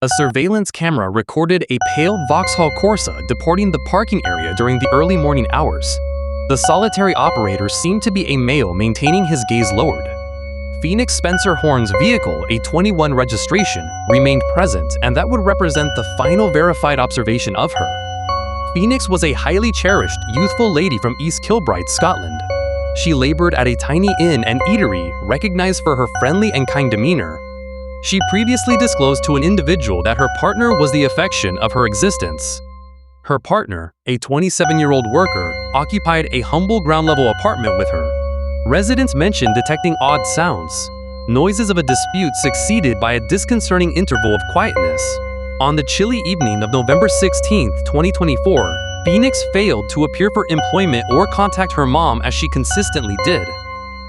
A surveillance camera recorded a pale Vauxhall Corsa departing the parking area during the early morning hours. The solitary operator seemed to be a male maintaining his gaze lowered. Phoenix Spencer Horn's vehicle, a 21 registration, remained present, and that would represent the final verified observation of her. Phoenix was a highly cherished, youthful lady from East Kilbride, Scotland. She labored at a tiny inn and eatery, recognized for her friendly and kind demeanor. She previously disclosed to an individual that her partner was the affection of her existence. Her partner, a 27-year-old worker, occupied a humble ground-level apartment with her. Residents mentioned detecting odd sounds. Noises of a dispute succeeded by a disconcerting interval of quietness. On the chilly evening of November 16, 2024, Phoenix failed to appear for employment or contact her mom as she consistently did.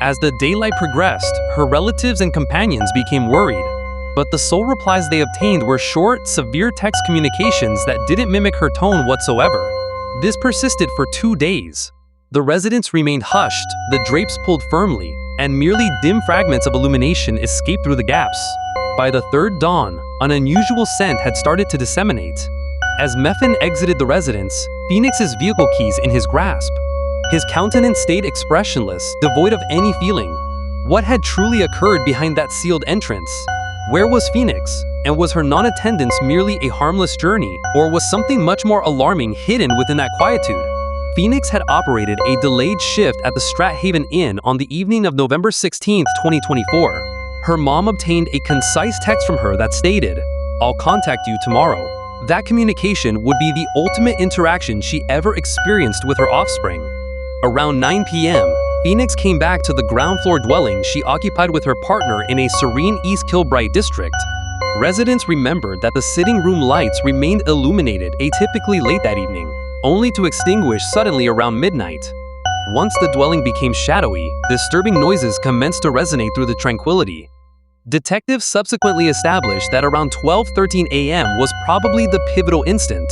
As the daylight progressed, her relatives and companions became worried. But the sole replies they obtained were short, severe text communications that didn't mimic her tone whatsoever. This persisted for 2 days. The residents remained hushed, the drapes pulled firmly, and merely dim fragments of illumination escaped through the gaps. By the third dawn, an unusual scent had started to disseminate. As Methven exited the residence, Phoenix's vehicle keys in his grasp. His countenance stayed expressionless, devoid of any feeling. What had truly occurred behind that sealed entrance? Where was Phoenix? And was her non-attendance merely a harmless journey, or was something much more alarming hidden within that quietude? Phoenix had operated a delayed shift at the Strathaven Inn on the evening of November 16, 2024. Her mom obtained a concise text from her that stated, "I'll contact you tomorrow." That communication would be the ultimate interaction she ever experienced with her offspring. Around 9 p.m., Phoenix came back to the ground floor dwelling she occupied with her partner in a serene East Kilbride district. Residents remembered that the sitting room lights remained illuminated atypically late that evening, only to extinguish suddenly around midnight. Once the dwelling became shadowy, disturbing noises commenced to resonate through the tranquility. Detectives subsequently established that around 12:13 a.m. was probably the pivotal instant.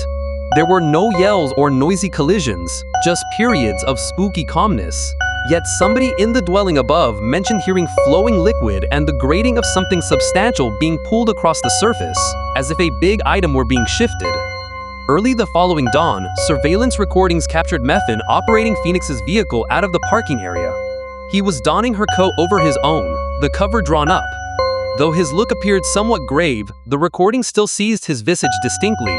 There were no yells or noisy collisions, just periods of spooky calmness. Yet somebody in the dwelling above mentioned hearing flowing liquid and the grating of something substantial being pulled across the surface, as if a big item were being shifted. Early the following dawn, surveillance recordings captured Methven operating Phoenix's vehicle out of the parking area. He was donning her coat over his own, the cover drawn up. Though his look appeared somewhat grave, the recording still seized his visage distinctly.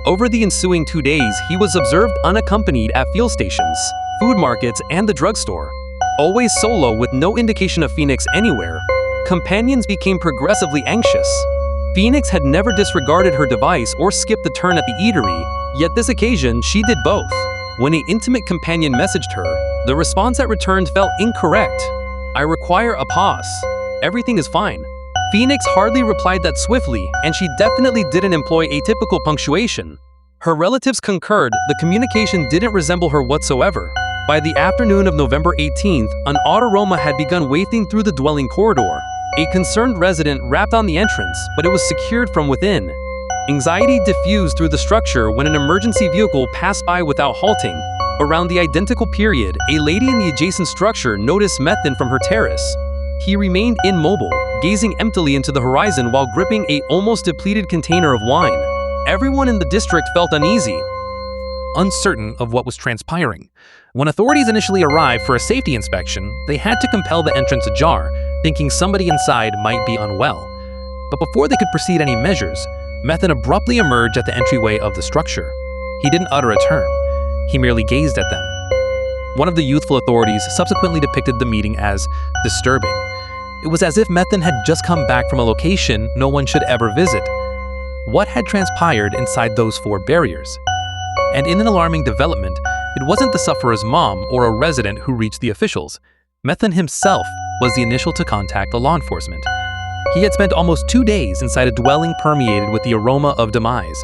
Over the ensuing 2 days, he was observed unaccompanied at fuel stations, food markets, and the drugstore. Always solo with no indication of Phoenix anywhere, companions became progressively anxious. Phoenix had never disregarded her device or skipped the turn at the eatery, yet this occasion she did both. When an intimate companion messaged her, the response that returned felt incorrect. "I require a pause. Everything is fine." Phoenix hardly replied that swiftly, and she definitely didn't employ atypical punctuation. Her relatives concurred the communication didn't resemble her whatsoever. By the afternoon of November 18th, an odd aroma had begun wafting through the dwelling corridor. A concerned resident rapped on the entrance, but it was secured from within. Anxiety diffused through the structure when an emergency vehicle passed by without halting. Around the identical period, a lady in the adjacent structure noticed Methven from her terrace. He remained immobile, gazing emptily into the horizon while gripping a almost depleted container of wine. Everyone in the district felt uneasy, uncertain of what was transpiring. When authorities initially arrived for a safety inspection, they had to compel the entrance ajar, thinking somebody inside might be unwell. But before they could proceed any measures, Methven abruptly emerged at the entryway of the structure. He didn't utter a term. He merely gazed at them. One of the youthful authorities subsequently depicted the meeting as disturbing. It was as if Methven had just come back from a location no one should ever visit. What had transpired inside those 4 barriers? And in an alarming development, it wasn't the sufferer's mom or a resident who reached the officials. Methven himself was the initial to contact the law enforcement. He had spent almost 2 days inside a dwelling permeated with the aroma of demise.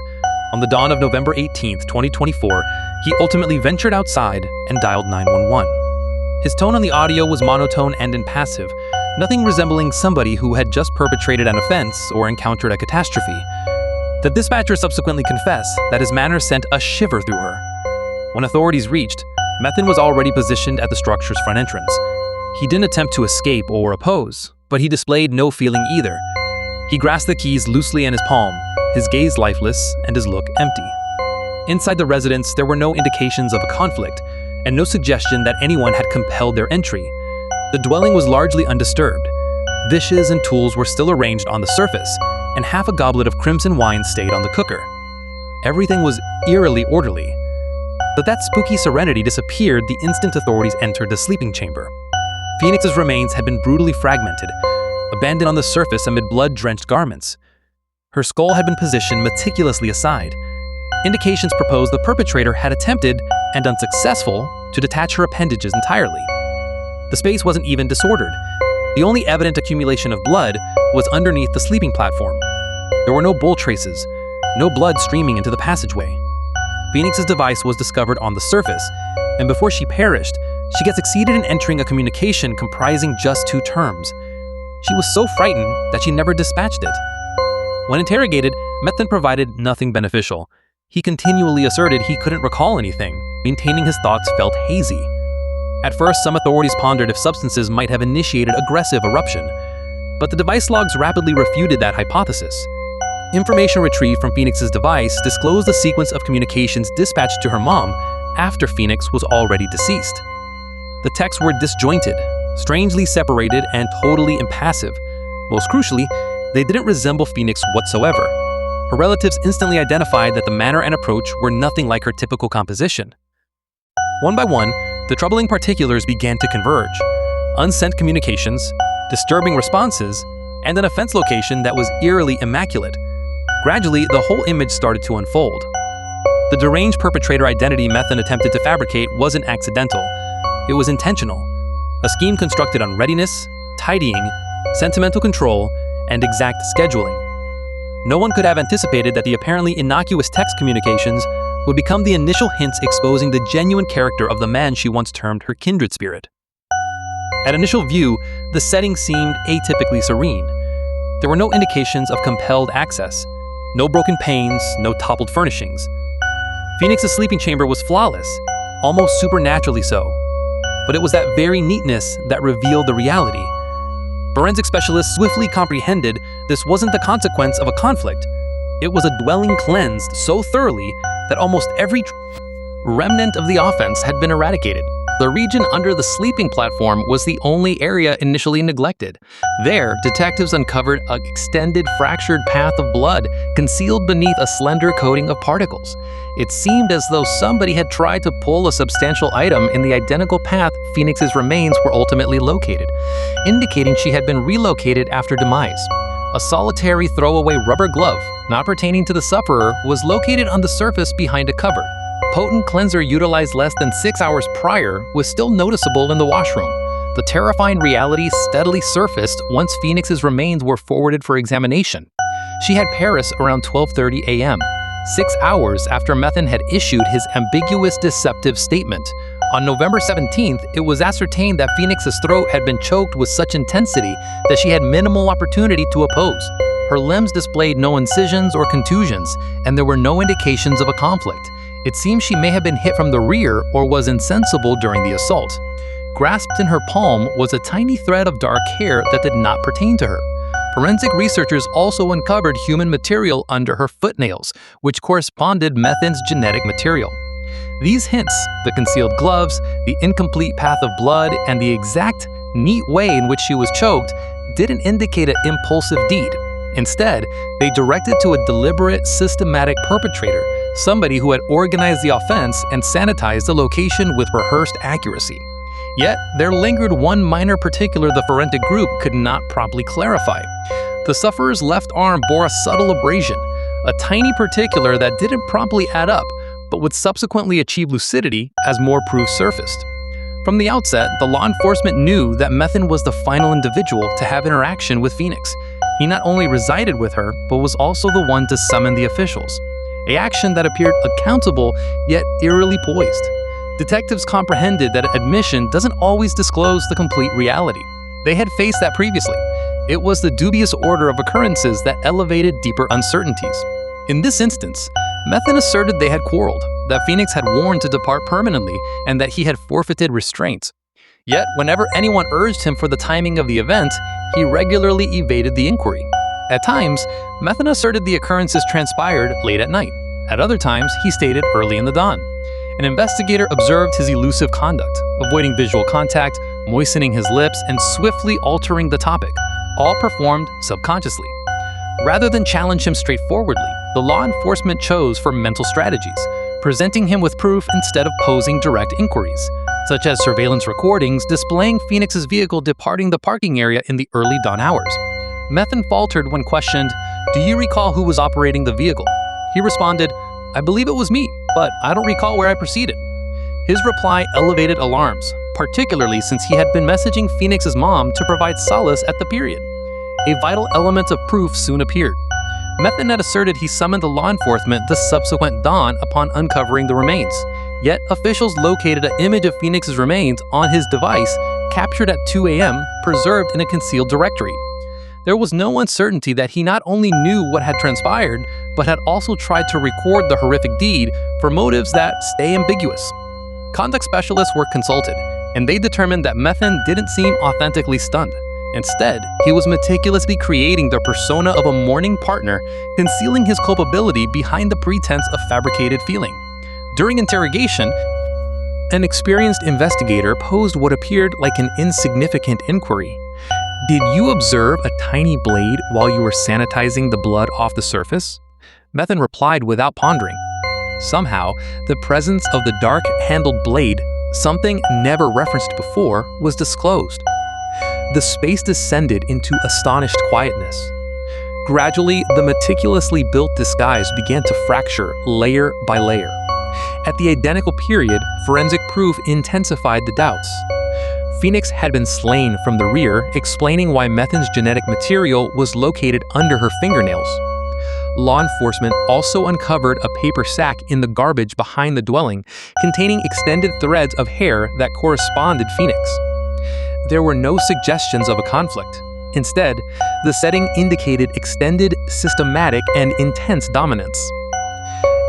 On the dawn of November 18, 2024, he ultimately ventured outside and dialed 911. His tone on the audio was monotone and impassive, nothing resembling somebody who had just perpetrated an offense or encountered a catastrophe. The dispatcher subsequently confessed that his manner sent a shiver through her. When authorities reached, Methven was already positioned at the structure's front entrance. He didn't attempt to escape or oppose, but he displayed no feeling either. He grasped the keys loosely in his palm, his gaze lifeless and his look empty. Inside the residence, there were no indications of a conflict, and no suggestion that anyone had compelled their entry. The dwelling was largely undisturbed. Dishes and tools were still arranged on the surface, and half a goblet of crimson wine stayed on the cooker. Everything was eerily orderly. But that spooky serenity disappeared the instant authorities entered the sleeping chamber. Phoenix's remains had been brutally fragmented, abandoned on the surface amid blood-drenched garments. Her skull had been positioned meticulously aside. Indications proposed the perpetrator had attempted, and unsuccessful, to detach her appendages entirely. The space wasn't even disordered. The only evident accumulation of blood was underneath the sleeping platform. There were no bull traces, no blood streaming into the passageway. Phoenix's device was discovered on the surface, and before she perished, she had succeeded in entering a communication comprising just 2 terms. She was so frightened that she never dispatched it. When interrogated, Methven provided nothing beneficial. He continually asserted he couldn't recall anything, maintaining his thoughts felt hazy. At first, some authorities pondered if substances might have initiated aggressive eruption, but the device logs rapidly refuted that hypothesis. Information retrieved from Phoenix's device disclosed a sequence of communications dispatched to her mom after Phoenix was already deceased. The texts were disjointed, strangely separated, and totally impassive. Most crucially, they didn't resemble Phoenix whatsoever. Her relatives instantly identified that the manner and approach were nothing like her typical composition. One by one, the troubling particulars began to converge. Unsent communications, disturbing responses, and an offense location that was eerily immaculate. Gradually, the whole image started to unfold. The deranged perpetrator identity Methven attempted to fabricate wasn't accidental. It was intentional. A scheme constructed on readiness, tidying, sentimental control, and exact scheduling. No one could have anticipated that the apparently innocuous text communications would become the initial hints exposing the genuine character of the man she once termed her kindred spirit. At initial view, the setting seemed atypically serene. There were no indications of compelled access, no broken panes, no toppled furnishings. Phoenix's sleeping chamber was flawless, almost supernaturally so. But it was that very neatness that revealed the reality. Forensic specialists swiftly comprehended this wasn't the consequence of a conflict. It was a dwelling cleansed so thoroughly that almost every remnant of the offense had been eradicated. The region under the sleeping platform was the only area initially neglected. There, detectives uncovered an extended, fractured path of blood concealed beneath a slender coating of particles. It seemed as though somebody had tried to pull a substantial item in the identical path Phoenix's remains were ultimately located, indicating she had been relocated after demise. A solitary throwaway rubber glove, not pertaining to the sufferer, was located on the surface behind a cupboard. Potent cleanser utilized less than 6 hours prior was still noticeable in the washroom. The terrifying reality steadily surfaced once Phoenix's remains were forwarded for examination. She had perished around 12:30 a.m., 6 hours after Methven had issued his ambiguous deceptive statement. On November 17th, it was ascertained that Phoenix's throat had been choked with such intensity that she had minimal opportunity to oppose. Her limbs displayed no incisions or contusions, and there were no indications of a conflict. It seems she may have been hit from the rear or was insensible during the assault. Grasped in her palm was a tiny thread of dark hair that did not pertain to her. Forensic researchers also uncovered human material under her footnails, which corresponded Methven's genetic material. These hints, the concealed gloves, the incomplete path of blood, and the exact, neat way in which she was choked, didn't indicate an impulsive deed. Instead, they directed to a deliberate, systematic perpetrator, somebody who had organized the offense and sanitized the location with rehearsed accuracy. Yet, there lingered one minor particular the forensic group could not promptly clarify. The sufferer's left arm bore a subtle abrasion, a tiny particular that didn't promptly add up, but would subsequently achieve lucidity as more proof surfaced. From the outset, the law enforcement knew that Methven was the final individual to have interaction with Phoenix. He not only resided with her, but was also the one to summon the officials. An action that appeared accountable, yet eerily poised. Detectives comprehended that admission doesn't always disclose the complete reality. They had faced that previously. It was the dubious order of occurrences that elevated deeper uncertainties. In this instance, Methven asserted they had quarreled, that Phoenix had warned to depart permanently, and that he had forfeited restraint. Yet, whenever anyone urged him for the timing of the event, he regularly evaded the inquiry. At times, Methan asserted the occurrences transpired late at night. At other times, he stated early in the dawn. An investigator observed his elusive conduct, avoiding visual contact, moistening his lips, and swiftly altering the topic, all performed subconsciously. Rather than challenge him straightforwardly, the law enforcement chose for mental strategies, presenting him with proof instead of posing direct inquiries, such as surveillance recordings displaying Phoenix's vehicle departing the parking area in the early dawn hours. Methan faltered when questioned, "Do you recall who was operating the vehicle?" He responded, "I believe it was me, but I don't recall where I proceeded." His reply elevated alarms, particularly since he had been messaging Phoenix's mom to provide solace at the period. A vital element of proof soon appeared. Methan had asserted he summoned the law enforcement the subsequent dawn upon uncovering the remains. Yet, officials located an image of Phoenix's remains on his device, captured at 2 a.m., preserved in a concealed directory. There was no uncertainty that he not only knew what had transpired, but had also tried to record the horrific deed for motives that stay ambiguous. Conduct specialists were consulted, and they determined that Methan didn't seem authentically stunned. Instead, he was meticulously creating the persona of a mourning partner, concealing his culpability behind the pretense of fabricated feeling. During interrogation, an experienced investigator posed what appeared like an insignificant inquiry. "Did you observe a tiny blade while you were sanitizing the blood off the surface?" Methan replied without pondering. Somehow, the presence of the dark-handled blade, something never referenced before, was disclosed. The space descended into astonished quietness. Gradually, the meticulously built disguise began to fracture layer by layer. At the identical period, forensic proof intensified the doubts. Phoenix had been slain from the rear, explaining why Methan's genetic material was located under her fingernails. Law enforcement also uncovered a paper sack in the garbage behind the dwelling, containing extended threads of hair that corresponded Phoenix. There were no suggestions of a conflict. Instead, the setting indicated extended, systematic, and intense dominance.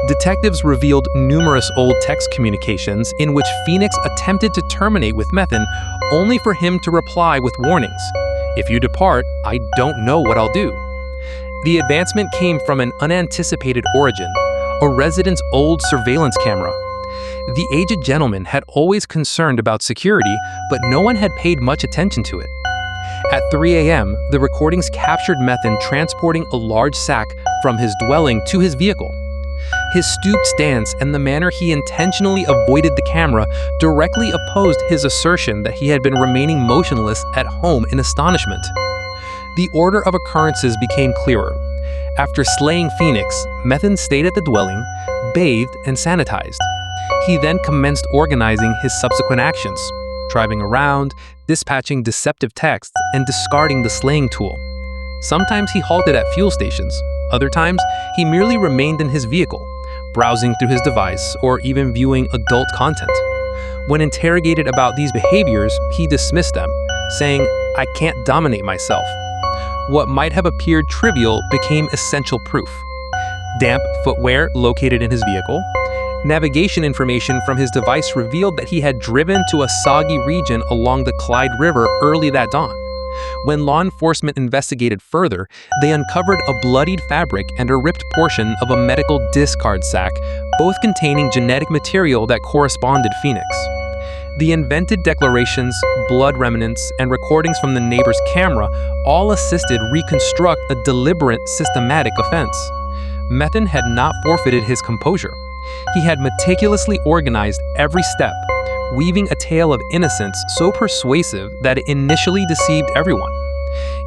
Detectives revealed numerous old text communications in which Phoenix attempted to terminate with Methan, only for him to reply with warnings. "If you depart, I don't know what I'll do." The advancement came from an unanticipated origin, a resident's old surveillance camera. The aged gentleman had always concerned about security, but no one had paid much attention to it. At 3 a.m., the recordings captured Methan transporting a large sack from his dwelling to his vehicle. His stooped stance and the manner he intentionally avoided the camera directly opposed his assertion that he had been remaining motionless at home in astonishment. The order of occurrences became clearer. After slaying Phoenix, Methan stayed at the dwelling, bathed, and sanitized. He then commenced organizing his subsequent actions, driving around, dispatching deceptive texts, and discarding the slaying tool. Sometimes he halted at fuel stations. Other times, he merely remained in his vehicle, browsing through his device or even viewing adult content. When interrogated about these behaviors, he dismissed them, saying, "I can't dominate myself." What might have appeared trivial became essential proof. Damp footwear located in his vehicle. Navigation information from his device revealed that he had driven to a soggy region along the Clyde River early that dawn. When law enforcement investigated further, they uncovered a bloodied fabric and a ripped portion of a medical discard sack, both containing genetic material that corresponded Phoenix. The invented declarations, blood remnants, and recordings from the neighbor's camera all assisted reconstruct a deliberate, systematic offense. Methan had not forfeited his composure. He had meticulously organized every step, weaving a tale of innocence so persuasive that it initially deceived everyone.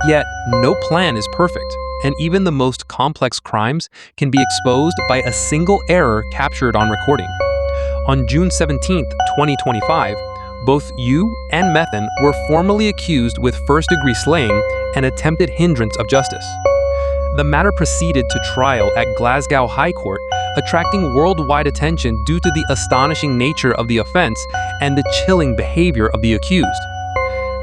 Yet, no plan is perfect, and even the most complex crimes can be exposed by a single error captured on recording. On June 17, 2025, both Yu and Methan were formally accused with first-degree slaying and attempted hindrance of justice. The matter proceeded to trial at Glasgow High Court, attracting worldwide attention due to the astonishing nature of the offense and the chilling behavior of the accused.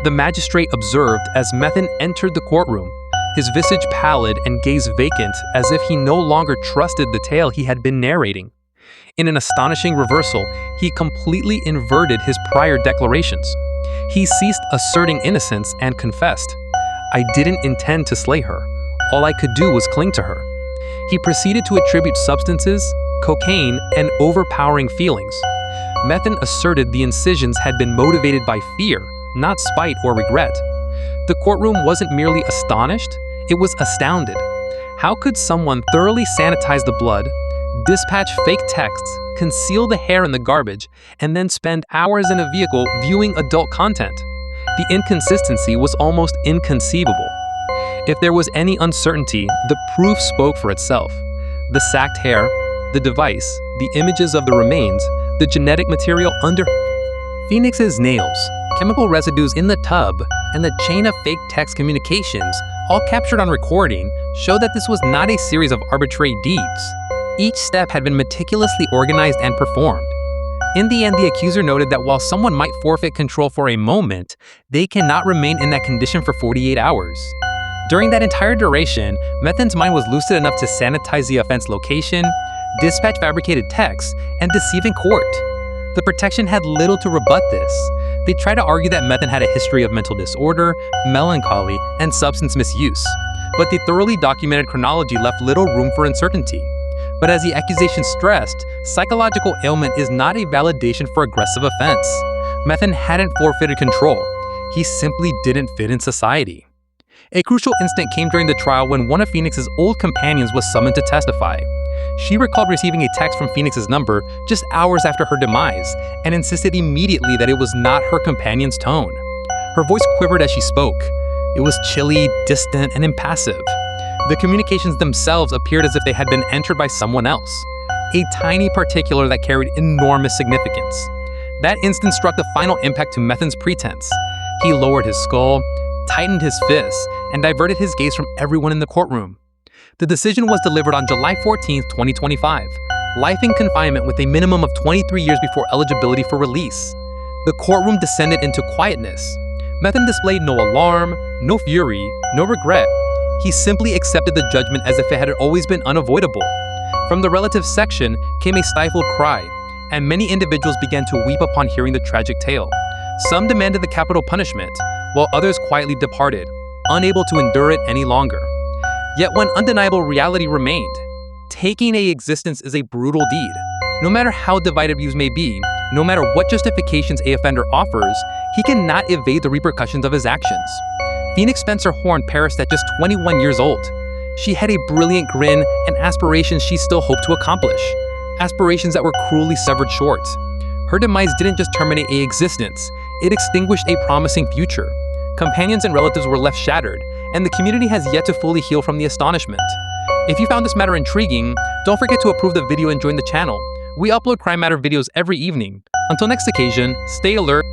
The magistrate observed as Methan entered the courtroom, his visage pallid and gaze vacant, as if he no longer trusted the tale he had been narrating. In an astonishing reversal, he completely inverted his prior declarations. He ceased asserting innocence and confessed, "I didn't intend to slay her. all I could do was cling to her. He proceeded to attribute substances, cocaine, and overpowering feelings. Methan asserted the incisions had been motivated by fear, not spite or regret. The courtroom wasn't merely astonished, it was astounded. How could someone thoroughly sanitize the blood, dispatch fake texts, conceal the hair in the garbage, and then spend hours in a vehicle viewing adult content? The inconsistency was almost inconceivable. If there was any uncertainty, the proof spoke for itself. The sacked hair, the device, the images of the remains, the genetic material under Phoenix's nails, chemical residues in the tub, and the chain of fake text communications, all captured on recording, show that this was not a series of arbitrary deeds. Each step had been meticulously organized and performed. In the end, the accuser noted that while someone might forfeit control for a moment, they cannot remain in that condition for 48 hours. During that entire duration, Methan's mind was lucid enough to sanitize the offense location, dispatch fabricated texts, and deceive in court. The protection had little to rebut this. They tried to argue that Methan had a history of mental disorder, melancholy, and substance misuse, but the thoroughly documented chronology left little room for uncertainty. But as the accusation stressed, psychological ailment is not a validation for aggressive offense. Methan hadn't forfeited control. He simply didn't fit in society. A crucial instant came during the trial when one of Phoenix's old companions was summoned to testify. She recalled receiving a text from Phoenix's number just hours after her demise and insisted immediately that it was not her companion's tone. Her voice quivered as she spoke. It was chilly, distant, and impassive. The communications themselves appeared as if they had been entered by someone else, a tiny particular that carried enormous significance. That instant struck the final impact to Methan's pretense. He lowered his skull, tightened his fists, and diverted his gaze from everyone in the courtroom. The decision was delivered on July 14, 2025, life in confinement with a minimum of 23 years before eligibility for release. The courtroom descended into quietness. Methan displayed no alarm, no fury, no regret. He simply accepted the judgment as if it had always been unavoidable. From the relatives section came a stifled cry, and many individuals began to weep upon hearing the tragic tale. Some demanded the capital punishment, while others quietly departed, unable to endure it any longer. Yet one undeniable reality remained. Taking a existence is a brutal deed. No matter how divided views may be, no matter what justifications a offender offers, he cannot evade the repercussions of his actions. Phoenix Spencer Horn perished at just 21 years old. She had a brilliant grin and aspirations she still hoped to accomplish. Aspirations that were cruelly severed short. Her demise didn't just terminate an existence, it extinguished a promising future. Companions and relatives were left shattered, and the community has yet to fully heal from the astonishment. If you found this matter intriguing, don't forget to approve the video and join the channel. We upload crime matter videos every evening. Until next occasion, stay alert.